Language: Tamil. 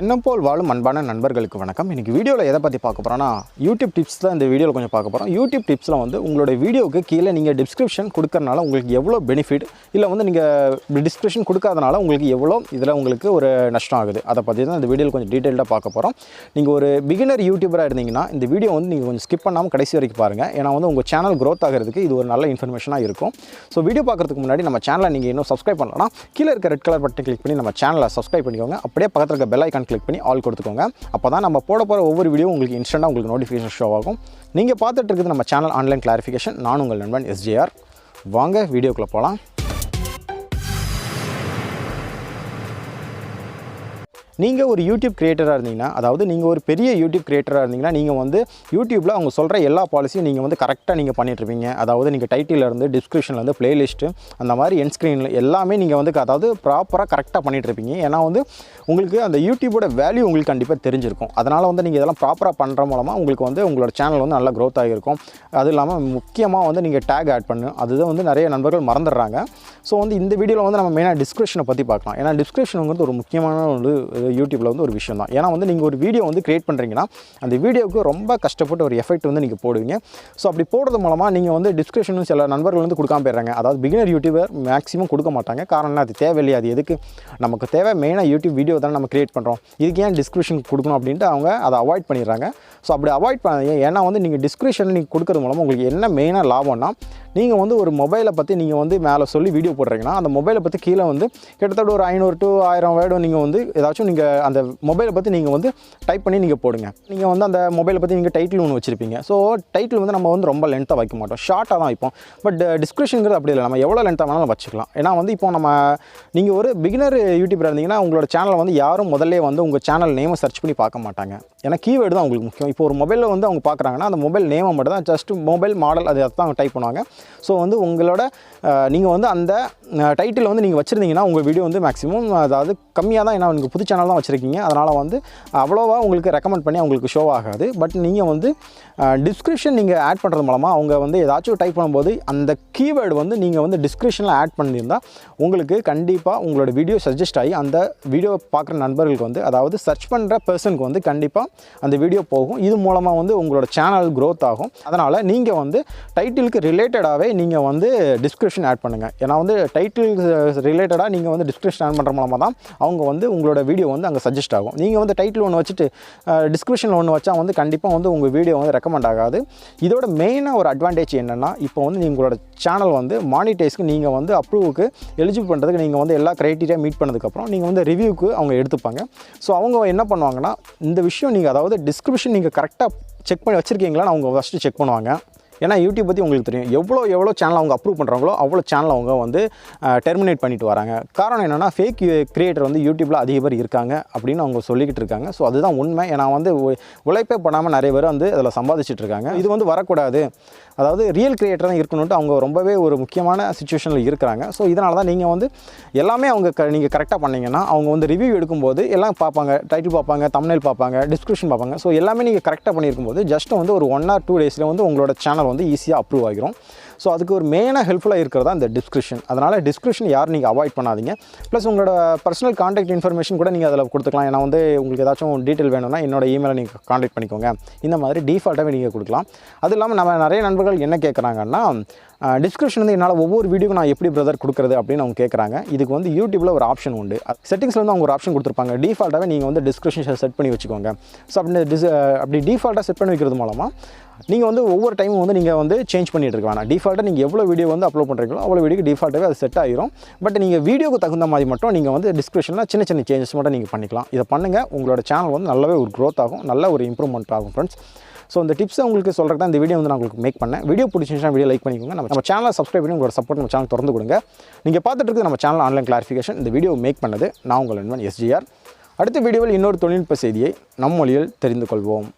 என்னப்போல் வாழும் அன்பான நண்பர்களுக்கு வணக்கம். இன்றைக்கி வீடியோவில் எதை பற்றி பார்க்க போகிறோன்னா யூடியூப் டிப்ஸ் தான் இந்த வீடியோவில் கொஞ்சம் பார்க்க போகிறோம். யூடியூப் டிப்ஸில் வந்து உங்களுடைய வீடியோவுக்கு கீழே நீங்கள் டிஸ்கிரிப்ஷன் கொடுக்கறனால உங்களுக்கு எவ்வளோ பெனிஃபிட், இல்லை வந்து நீங்கள் டிஸ்கிரிப்ஷன் கொடுக்காதனால உங்களுக்கு எவ்வளோ இதில் உங்களுக்கு ஒரு நஷ்டம் ஆகுது, அதை பற்றி தான் இந்த வீடியோவில் கொஞ்சம் டீட்டெயில்டாக பார்க்க போகிறோம். நீங்கள் ஒரு பிகினர் யூடியூபராக இருந்தீங்கன்னா இந்த வீடியோ வந்து நீங்கள் கொஞ்சம் ஸ்கிப் பண்ணாமல் கடைசி வரைக்கும் பாருங்கள். ஏன்னா வந்து உங்கள் சேனல் க்ரோத் ஆகிறதுக்கு இது ஒரு நல்ல இன்ஃபர்மேஷனாக இருக்கும். ஸோ வீடியோ பார்க்குறதுக்கு முன்னாடி நம்ம சேனலை நீங்கள் இன்னும் சப்ஸ்கிரைப் பண்ணலாம், கீழே இருக்க ரெட் கலர் பட்டன் கிளிக் பண்ணி நம்ம சேனலை சப்ஸ்கிரைப் பண்ணிக்கோங்க. அப்படியே பக்கத்தில் இருக்க பெல் ஐக்கான் கிளிக் பண்ணி ஆல் கொடுத்துக்கோங்க. அப்போ தான் நம்ம போட போகிற ஒவ்வொரு வீடியோ உங்களுக்கு இன்ஸ்டன்ட்டாக உங்களுக்கு நோட்டிஃபிகேஷன் ஷோ ஆகும். நீங்கள் பார்த்துட்டு இருக்குது நம்ம சேனல் ஆன்லைன் கிளாரிஃபிகேஷன். நான் உங்கள் நண்பன் S.J.R. வாங்க வீடியோக்குள்ளே போகலாம். நீங்கள் ஒரு யூடியூப் கிரியேட்டராக இருந்தீங்கன்னா, அதாவது நீங்கள் ஒரு பெரிய யூடியூப் கிரியேட்டராக இருந்தீங்கன்னா, நீங்கள் வந்து யூடியூப்பில் அவங்க சொல்கிற எல்லா பாலிசியும் நீங்கள் வந்து கரெக்டாக நீங்கள் பண்ணிட்டுருப்பீங்க. அதாவது நீங்கள் டைட்டிலேருந்து டிஸ்கிரிப்ஷன்லேருந்து ப்ளேலிஸ்ட்டு அந்த மாதிரி என் ஸ்க்ரீனில் எல்லாமே நீங்கள் வந்து அதாவது ப்ராப்பராக கரெக்டாக பண்ணிகிட்ருப்பீங்க. ஏன்னா வந்து உங்களுக்கு அந்த யூடியூபோட வேல்யூ உங்களுக்கு கண்டிப்பாக தெரிஞ்சிருக்கும். அதனால் வந்து நீங்கள் இதெல்லாம் ப்ராப்பராக பண்ணுற மூலமாக உங்களுக்கு வந்து உங்களோட சேனல் வந்து நல்லா க்ரோத் ஆகிருக்கும். அது இல்லாமல் முக்கியமாக வந்து நீங்கள் டேக் ஆட் பண்ணணும். அதுதான் வந்து நிறைய நண்பர்கள் மறந்துடுறாங்க. ஸோ வந்து இந்த வீடியோவில் வந்து நம்ம மெயினாக டிஸ்கிரிப்ஷனை பற்றி பார்க்கலாம். ஏன்னா டிஸ்கிரிப்ஷனுங்கிறது ஒரு முக்கியமான ஒரு யூடியூப்பில் வந்து ஒரு விஷயம் தான். ஏன்னா வந்து நீங்கள் ஒரு வீடியோ வந்து கிரியேட் பண்ணுறீங்கன்னா அந்த வீடியோவுக்கு ரொம்ப கஷ்டப்பட்டு ஒரு எஃபெக்ட் வந்து நீங்கள் போடுவீங்க. ஸோ அப்படி போடுறது மூலமாக நீங்கள் வந்து டிஸ்கிரிப்ஷனும் சில நண்பர்கள் வந்து கொடுக்காம போயிடுறாங்க. அதாவது பிகினர் யூடியூபர் மேக்ஸிமம் கொடுக்க மாட்டாங்க. காரணம் அது தேவையில்லையா, அது எதுக்கு, நமக்கு தேவை மெயினாக யூடியூப் வீடியோ தானே நம்ம கிரியேட் பண்ணுறோம், இதுக்கு ஏன் டிஸ்கிரிப்ஷன் கொடுக்கணும் அப்படின்ட்டு அவங்க அதை அவாய்ட் பண்ணிடுறாங்க. ஸோ அப்படி அவாய்ட் பண்ண, ஏன்னா வந்து நீங்கள் டிஸ்கிரிப்ஷன் நீங்கள் கொடுக்கறது மூலமாக உங்களுக்கு என்ன மெயினாக லாபம்னா, நீங்கள் வந்து ஒரு மொபைலை பற்றி நீங்கள் வந்து மேலே சொல்லி வீடியோ போடுறீங்கன்னா அந்த மொபைலை பற்றி கீழே வந்து கிட்டத்தட்ட ஒரு 500 to 1000 வேர்டு நீங்கள் வந்து ஏதாச்சும் நீங்கள் அந்த மொபைலை பற்றி நீங்கள் வந்து டைப் பண்ணி நீங்கள் போடுங்க. நீங்கள் வந்து அந்த மொபைலை பற்றி நீங்கள் டைட்டில் ஒன்று வச்சுருப்பீங்க. ஸோ டைட்டில் வந்து நம்ம வந்து ரொம்ப லென்த்தாக வைக்க மாட்டோம், ஷார்ட்டாக தான் வைப்போம். பட் டிஸ்கிரிப்ஷனுங்கிறது அப்படி இல்லை, நம்ம எவ்வளோ லென்த்தாக வேணாலும் வச்சுக்கலாம். ஏன்னா வந்து இப்போ நீங்கள் ஒரு பிகினர் யூடியூபர் இருந்தீங்கன்னா உங்களோட சேனலை வந்து யாரும் முதல்ல வந்து உங்கள் சேனல் நேமை சர்ச் பண்ணி பார்க்க மாட்டாங்க. ஏன்னா கீவேர்டு தான் உங்களுக்கு முக்கியம். இப்போ ஒரு மொபைலில் வந்து அவங்க பார்க்குறாங்கன்னா அந்த மொபைல் நேமை மட்டும் தான், ஜஸ்ட் மொபைல் மாடல் அதை தான் அவங்க டைப் பண்ணுவாங்க. ஸோ வந்து உங்களோட நீங்கள் வந்து அந்த டைட்டில் வந்து நீங்கள் வச்சுருந்தீங்கன்னா உங்கள் வீடியோ வந்து மேக்ஸிமம் அதாவது கம்மியாக தான், ஏன்னா நீங்கள் புது சேனல் தான் வச்சுருக்கீங்க. அதனால் வந்து அவ்வளோவா உங்களுக்கு ரெக்கமெண்ட் பண்ணி அவங்களுக்கு ஷோ ஆகாது. பட் நீங்கள் வந்து டிஸ்கிரிப்ஷன் நீங்கள் ஆட் பண்ணுறது மூலமாக அவங்க வந்து ஏதாச்சும் டைப் பண்ணும்போது அந்த கீவேர்டு வந்து நீங்கள் வந்து டிஸ்கிரிப்ஷனில் ஆட் பண்ணியிருந்தால் உங்களுக்கு கண்டிப்பாக உங்களோட வீடியோ சஜஸ்ட் ஆகி அந்த வீடியோ பார்க்குற நண்பர்களுக்கு வந்து, அதாவது சர்ச் பண்ணுற பர்சனுக்கு வந்து கண்டிப்பாக அந்த வீடியோ போகும். இது மூலமாக வந்து உங்களோட சேனல் க்ரோத் ஆகும். அதனால் நீங்கள் வந்து டைட்டிலுக்கு ரிலேட்டடாகவே நீங்கள் வந்து டிஸ்கிரிப்ஷன் ஆட் பண்ணுங்கள். ஏன்னா வந்து டைட்டில் ரிலேட்டடாக நீங்கள் வந்து டிஸ்கிரிப்ஷன் ஆட் பண்ணுற மூலமாக தான் அவங்க வந்து உங்களோட வீடியோ வந்து அங்கே சஜஸ்ட் ஆகும். நீங்கள் வந்து டைட்டில் ஒன்று வச்சுட்டு டிஸ்கிரிப்ஷனில் ஒன்று வச்சா வந்து கண்டிப்பாக வந்து உங்கள் வீடியோ வந்து ரெக்கமெண்ட் ஆகாது. இதோட மெயினாக ஒரு அட்வான்டேஜ் என்னென்னா, இப்போ வந்து உங்களோட சேனல் வந்து மானிடைஸ்க்கு நீங்கள் வந்து அப்ரூவுக்கு எலிஜிபிள் பண்ணுறதுக்கு நீங்கள் வந்து எல்லா க்ரைட்டீரியா மீட் பண்ணதுக்கப்புறம் நீங்கள் வந்து ரிவ்யூக்கு அவங்க எடுத்துப்பாங்க. ஸோ அவங்க என்ன பண்ணுவாங்கன்னா, இந்த விஷயம் நீங்கள் அதாவது டிஸ்கிரிப்ஷன் நீங்கள் கரெக்டாக செக் பண்ணி வச்சுருக்கீங்களான்னு அவங்க ஃபஸ்ட்டு செக் பண்ணுவாங்க. ஏன்னா யூடியூப் பற்றி உங்களுக்கு தெரியும், எவ்வளோ சேனல் அவங்க அப்ரூவ் பண்ணுறாங்களோ அவ்வளோ சேனல் அவங்க வந்து டெர்மினேட் பண்ணிட்டு வராங்க. காரணம் என்னென்னா, ஃபேக் கிரியேட்டர் வந்து யூடியூப்பில் அதிக பேர் இருக்காங்க அப்படின்னு அவங்க சொல்லிக்கிட்டு இருக்காங்க. ஸோ அதுதான் உண்மை. ஏன்னா வந்து உழைப்பே பண்ணாமல் நிறைய பேர் வந்து அதில் சம்பாதிச்சுட்டு இருக்காங்க. இது வந்து வரக்கூடாது, அதாவது ரியல் கிரியேட்டர் தான் இருக்கணுன்ட்டு அவங்க ரொம்பவே ஒரு முக்கியமான சிச்சுவேஷனில் இருக்கிறாங்க. ஸோ இதனால தான் நீங்கள் வந்து எல்லாமே அவங்க நீங்கள் கரெக்டாக பண்ணிங்கன்னா அவங்க வந்து ரிவ்யூ எடுக்கும்போது எல்லாம் பார்ப்பாங்க, டைட்டில் பார்ப்பாங்க, தம்ப்நெயில் பார்ப்பாங்க, டிஸ்கிரிப்ஷன் பார்ப்பாங்க. ஸோ எல்லாமே நீங்கள் கரெக்டாக பண்ணியிருக்கும்போது ஜஸ்ட் வந்து ஒரு 1 or 2 days வந்து உங்களோட சேனல் வந்து ஈஸியாக அப்ரூவ் ஆகிரும். ஸோ அதுக்கு ஒரு மெயினாக ஹெல்ப்ஃபுல்லாக இருக்கிறதா இந்த டிஸ்கிரிப்ஷன். அதனால் டிஸ்கிரிப்ஷன் யாரும் நீங்கள் அவாய்ட் பண்ணாதீங்க. ப்ளஸ் உங்களோட பர்சனல் கான்டாக்ட் இன்ஃபர்மேஷன் கூட நீங்கள் அதில் கொடுத்துக்கலாம். ஏன்னா வந்து உங்களுக்கு ஏதாச்சும் டீட்டெயில் வேணும்னா என்னோட இமெயிலை நீங்கள் கான்டாக்ட் பண்ணிக்கோங்க, இந்த மாதிரி டிஃபால்ட்டாகவே நீங்கள் கொடுக்கலாம். அது இல்லாமல் நம்ம நிறைய நண்பர்கள் என்ன கேட்குறாங்கன்னா, டிஸ்கிரிப்ஷன் வந்து என்னால் ஒவ்வொரு வீடியோக்கு நான் எப்படி பிரதர் கொடுக்குறது அப்படின்னு அவங்க கேட்குறாங்க. இதுக்கு வந்து யூடியூப்பில் ஒரு ஆப்ஷன் உண்டு. செட்டிங்ஸில் வந்து அவங்க ஒரு ஆப்ஷன் கொடுத்துருப்பாங்க. டிஃபால்ட்டாகவே நீங்கள் வந்து டிஸ்கிரிப்ஷன் செட் பண்ணி வச்சுக்கோங்க. ஸோ அப்படி டிஃபால்ட்டாக செட் பண்ணி வைக்கிறது மூலமாக நீங்கள் வந்து ஒவ்வொரு டைமும் வந்து நீங்கள் வந்து சேஞ்ச் பண்ணிட்டு இருக்க வேணாம். டிஃபால்ட்டாக நீங்கள் எவ்வளோ வீடியோ வந்து அப்லோட் பண்ணுறீங்களோ அவ்வளோ வீடியோக்கு டிஃபால்ட்டாகவே அது செட் ஆகிரும். பட் நீங்கள் வீடியோக்கு தகுந்த மாதிரி மட்டும் நீங்கள் வந்து டிஸ்கிரிப்ஷனில் சின்ன சின்ன சேஞ்சஸ் மட்டும் நீங்கள் பண்ணிக்கலாம். இதை பண்ணுங்கள், உங்களோட சேனல் வந்து நல்லாவே ஒரு க்ரோத் ஆகும், நல்ல ஒரு இம்ப்ரூவ்மெண்ட் ஆகும் ஃப்ரெண்ட்ஸ். ஸோ இந்த டிப்ஸை உங்களுக்கு சொல்கிறது தான் இந்த வீடியோ வந்து நான் உங்களுக்கு மேக் பண்ணேன். வீடியோ பிடிச்சிருந்துச்சுன்னா வீடியோ லைக் பண்ணிக்கோங்க. நம்ம சேனலை சப்ஸ்கிரைப் பண்ணி உங்களோட சப்போர்ட் நம்ம சேனல் திறந்து கொடுங்க. நீங்கள் பார்த்துட்டு இருக்குது நம்ம சேனல் ஆன்லைன் கிளாரிஃபிகேஷன். இந்த வீடியோ மேக் பண்ணது நான் உங்கள் நண்பன் S.J.R. அடுத்த வீடியோவில் இன்னொரு தொழில்நுட்ப செய்தியை நம் மொழியில் தெரிந்து கொள்வோம்.